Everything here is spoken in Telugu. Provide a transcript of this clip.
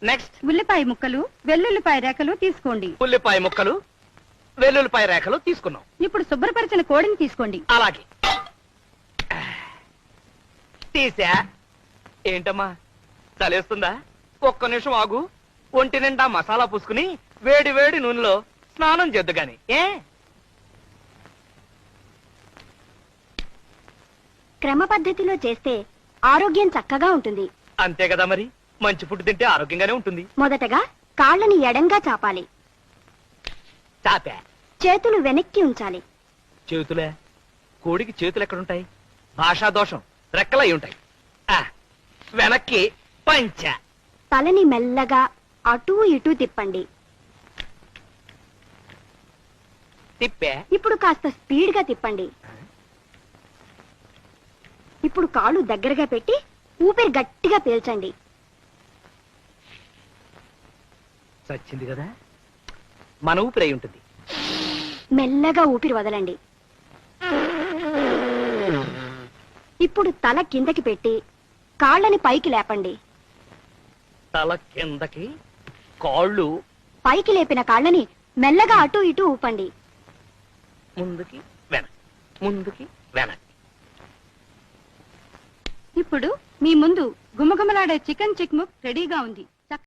నెక్స్ట్ ఉల్లిపాయ ముక్కలు వెల్లుల్లిపాయ రేఖలు తీసుకోండి. ఉల్లిపాయ ముక్కలు వెల్లుల్లిపాయ రేఖలు తీసుకున్నాం. ఇప్పుడు శుభ్రపరిచిన కోడిని తీసుకోండి. అలాగే తీసా. ఏంటమ్మా చలేస్తుందా? ఒక్క నిమిషం ఆగు. ఒంటి నిండా మసాలా పూసుకుని వేడి వేడి నూనెలో స్నానం చేద్దు గాని. క్రమ పద్ధతిలో చేస్తే ఆరోగ్యం చక్కగా ఉంటుంది. అంతే కదా మరి. మంచి ఫుడ్ తింటే ఆరోగ్యంగానే ఉంటుంది. మొదటగా కాళ్ళని ఎడంగా చాపాలి. చాపా. చేతులు వెనక్కి ఉంచాలి. చేతులే? కోడికి చేతులు ఎక్కడుంటాయి? భాషా దోషం. రెక్కలై ఉంటాయి. వెనక్కి పంచ. తలని మెల్లగా అటూ ఇటూ తిప్పండి. తిప్పే. ఇప్పుడు కాస్త స్పీడ్ గా తిప్పండి. ఇప్పుడు కాళ్ళు దగ్గరగా పెట్టి ఊపిరి గట్టిగా పీల్చండి. చచ్చింది కదా. మన ఊపిరి అయి ఉంటుంది. మెల్లగా ఊపిరి వదలండి. ఇప్పుడు తల కిందకి పెట్టి కాళ్ళని పైకి లేపండి. తల కిందకి, కాళ్ళు పైకి లేపిన కాళ్ళని మెల్లగా అటూ ఇటూ ఊపండి. ముందుకి వెనక్కి, ముందుకి వెనక్కి. ఇప్పుడు మీ ముందు గుమగుమలాడే చికెన్ చిక్ముక్ రెడీగా ఉంది.